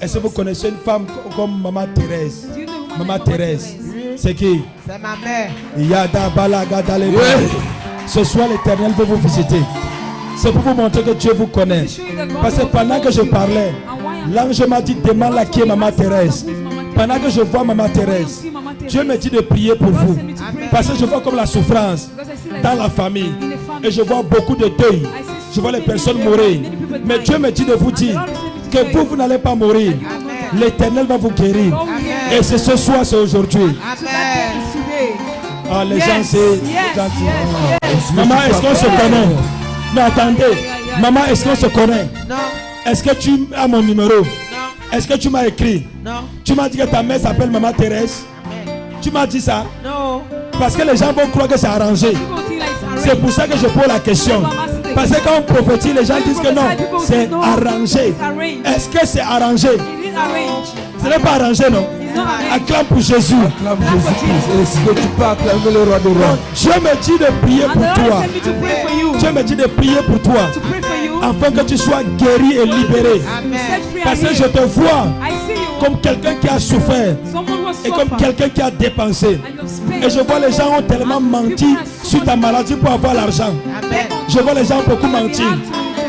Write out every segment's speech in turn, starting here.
Est-ce que vous connaissez une femme comme Maman Thérèse? Maman Thérèse. C'est qui? C'est ma mère. Yada Balaga Dalé. Ce soir, l'Éternel veut vous visiter. C'est pour vous montrer que Dieu vous connaît. Parce que pendant que je parlais, l'ange m'a dit demande là qui est Maman Thérèse. Pendant que je vois Maman Thérèse, Dieu me dit de prier pour vous. Parce que je vois comme la souffrance dans la famille. Et je vois beaucoup de deuil. Je vois les personnes mourir. Mais Dieu me dit de vous dire que vous n'allez pas mourir. L'Éternel va vous guérir. Et c'est ce soir, c'est aujourd'hui. Ah, les gens, c'est... Maman, est-ce qu'on se connaît? Mais attendez. Maman, est-ce qu'on se connaît? Non. Est-ce que tu as mon numéro? Non. Est-ce que tu m'as écrit? Non. Tu m'as dit que ta mère s'appelle Maman Thérèse? Amen. Tu m'as dit ça? Non. Parce que les gens vont croire que c'est arrangé. C'est pour ça que je pose la question. Parce que quand on prophétise, les gens disent que non, c'est arrangé. Est-ce que c'est arrangé? Ce n'est pas arrangé, non? Acclame pour Jésus. Acclame Jésus-Christ. Est-ce que tu peux acclamer le roi des rois? Dieu me dit de prier pour toi. Dieu me dit de prier pour toi. Afin que tu sois guéri et libéré. Parce que je te vois comme quelqu'un qui a souffert. Et comme quelqu'un qui a dépensé. Et je vois les gens ont tellement menti sur ta maladie pour avoir l'argent. Je vois les gens beaucoup mentir.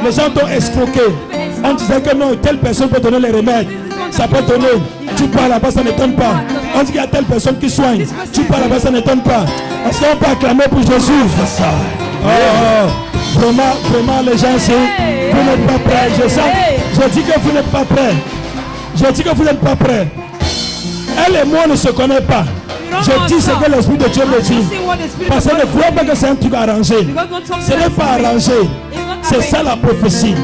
Les gens t'ont escroqué. On disait que non, telle personne peut donner les remèdes. Ça peut donner. Tu parles là-bas, ça ne t'étonne pas. On dit qu'il y a telle personne qui soigne. Tu parles là-bas, ça ne t'étonne pas. Est-ce qu'on peut acclamer pour Jésus? Vraiment, les gens, vous n'êtes pas prêts. Je dis que vous n'êtes pas prêts. Je dis que vous n'êtes pas prêts. Elle et moi ne se connaissent pas. Je dis ce que l'Esprit de Dieu me dit. Parce que ne crois pas que c'est un truc arrangé. Ce n'est pas arrangé. C'est ça la prophétie.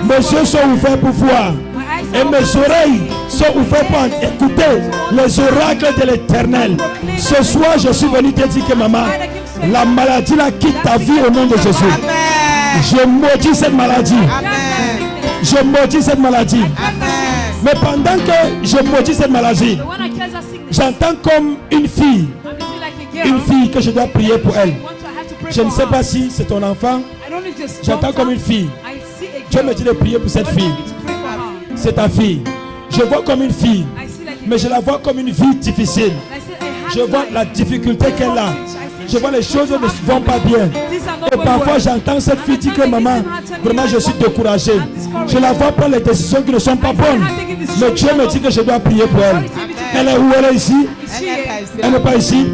Mes yeux sont ouverts pour voir. Et mes oreilles sont ouvertes pour écouter les oracles de l'Éternel. Ce soir, je suis venu te dire que maman, la maladie là quitte ta vie au nom de Jésus. Je maudis cette maladie. Je maudis cette maladie. Mais pendant que je maudis cette maladie, j'entends comme une fille que je dois prier pour elle. Je ne sais pas si c'est ton enfant. J'entends comme une fille. Dieu me dit de prier pour cette fille. C'est ta fille. Je vois comme une fille, mais je la vois comme une vie difficile. Je vois la difficulté qu'elle a. Je vois les choses ne vont pas bien. Et parfois j'entends cette fille dire que maman, vraiment je suis découragé. Je la vois prendre les décisions qui ne sont pas bonnes. Mais Dieu me dit que je dois prier pour elle. Elle est où? Elle est ici? Elle n'est pas ici.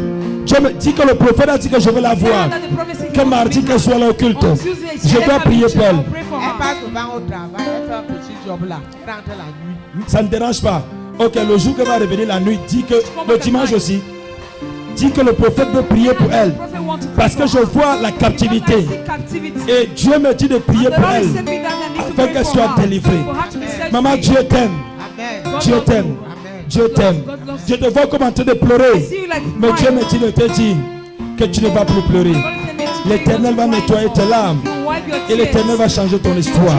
Dieu me dit que le prophète a dit que je vais la voir. Que mardi qu'elle soit là au culte. Je dois prier pour elle. Elle passe souvent au travail. Elle fait un petit job là. Elle rentre la nuit. Ça ne dérange pas. Ok, le jour qu'elle va revenir la nuit, dit que le dimanche aussi, dit que le prophète veut prier pour elle. Parce que je vois la captivité. Et Dieu me dit de prier pour elle. Afin qu'elle soit délivrée. Maman, Dieu t'aime. Dieu t'aime. Dieu t'aime. Je te vois comme en train de pleurer. Mais Dieu me dit de te dire que tu ne vas plus pleurer. L'Éternel va nettoyer tes larmes. Et l'Éternel va changer ton histoire.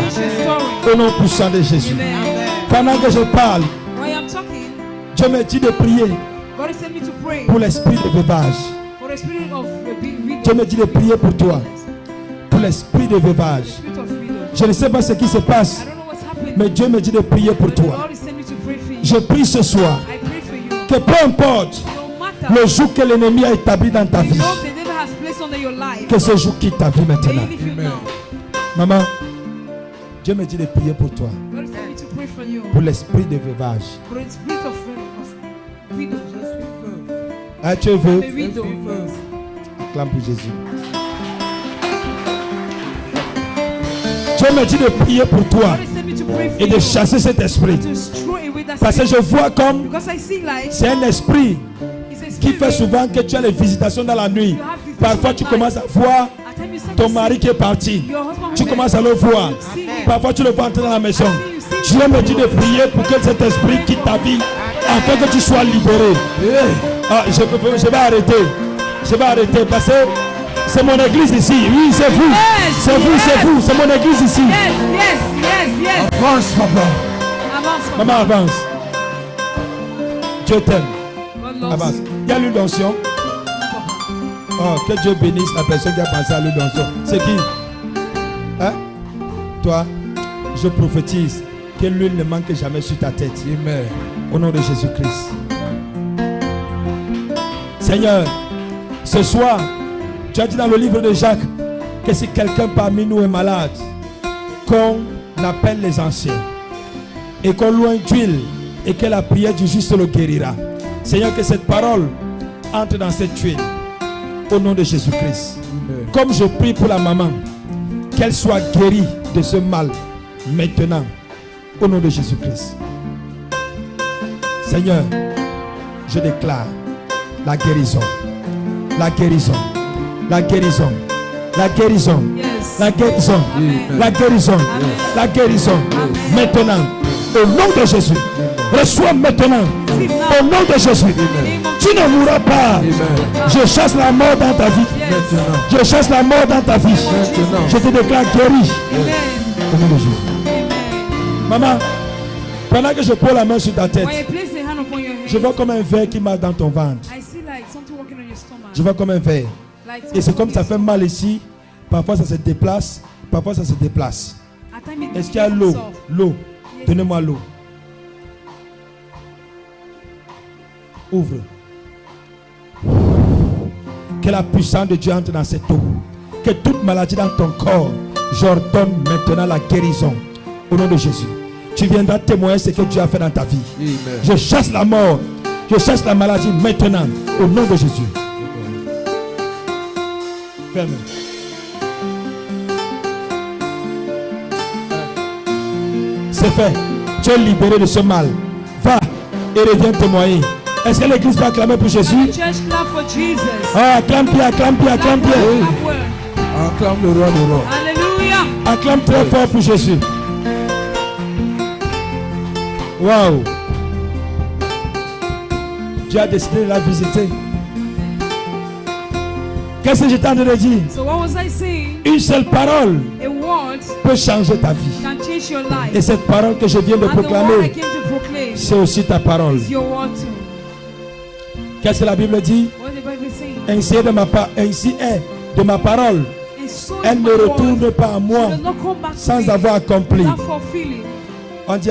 Au nom puissant de Jésus. Pendant que je parle, Dieu me dit de prier pour l'esprit de veuvage. Dieu me dit de prier pour toi. Pour l'esprit de veuvage. Je ne sais pas ce qui se passe. Mais Dieu me dit de prier pour toi. Je prie ce soir que peu importe le jour que l'ennemi a établi dans ta vie, que ce jour quitte ta vie maintenant. Maman, Dieu me dit de prier pour toi. Pour l'esprit de veuvage. Ah, tu veux? Acclame pour Jésus. Dieu me dit de prier pour toi et de chasser cet esprit. Parce que je vois comme c'est un esprit qui fait souvent que tu as les visitations dans la nuit. Parfois tu commences à voir ton mari qui est parti. Tu commences à le voir. Parfois tu le vois entrer dans la maison. Dieu me dit de prier pour que cet esprit quitte ta vie afin que tu sois libéré. Ah, je vais arrêter. Je vais arrêter parce que c'est mon église ici. Oui, c'est vous. C'est vous, c'est vous. C'est mon église ici. Avance, papa. Maman, avance. Dieu t'aime. Avance. Il y a l'huile d'onction. Oh, que Dieu bénisse la personne qui a pensé à l'huile d'onction. C'est qui? Hein? Toi, je prophétise Que l'huile ne manque jamais sur ta tête. Amen. Au nom de Jésus-Christ. Seigneur, ce soir, tu as dit dans le livre de Jacques que si quelqu'un parmi nous est malade, qu'on appelle les anciens et qu'on loue d'huile et que la prière du juste le guérira. Seigneur, que cette parole entre dans cette huile au nom de Jésus-Christ. Amen. Comme je prie pour la maman, qu'elle soit guérie de ce mal maintenant au nom de Jésus-Christ. Seigneur, je déclare la guérison, la guérison, la guérison, la guérison, Yes. la guérison, Amen. la guérison, Amen. la guérison. Maintenant, au nom de Jésus, reçois maintenant, au nom de Jésus. Tu ne mourras pas. Amen. Je chasse la mort dans ta vie. Yes. Maintenant. Je chasse la mort dans ta vie. Maintenant. Je te déclare guéri Amen. au nom de Jésus. Amen. Maman, pendant que je pose la main sur ta tête, When you place the hand upon your head, je vois comme un verre qui marche dans ton ventre. I see like something walking on your stomach. Je vois comme un verre. Like Et c'est comme ça something fait mal ici. Parfois ça se déplace. Parfois ça se déplace. at times it Est-ce qu'il y a becomes l'eau? soft. L'eau. Donnez-moi l'eau. Ouvre. Que la puissance de Dieu entre dans cette eau. Que toute maladie dans ton corps, j'ordonne maintenant la guérison. Au nom de Jésus. Tu viendras témoigner ce que Dieu a fait dans ta vie. Amen. Je chasse la mort. Je chasse la maladie maintenant. Au nom de Jésus. Ferme. C'est fait. Tu es libéré de ce mal. Va et reviens témoigner. Est-ce que l'église peut acclamer pour Let Jésus? the church clap for Jesus. Ah, acclame bien, acclame bien, acclame bien. Upward. Acclame le roi des rois. Hallelujah. Acclame très fort pour Jésus. Waouh. Dieu a décidé de la visiter. Qu'est-ce que j'étais en train de dire? So what was I saying? Une seule parole A word peut changer ta vie. can change your life. Et cette parole que je viens de And the word I proclamer, came to proclaim c'est aussi ta parole. is your word too. Qu'est-ce que la Bible dit? What the Bible is saying? Ainsi est de ma parole. And so is Elle my ne word. retourne pas à moi It does not come back to sans me avoir accompli. without fulfilling. On dit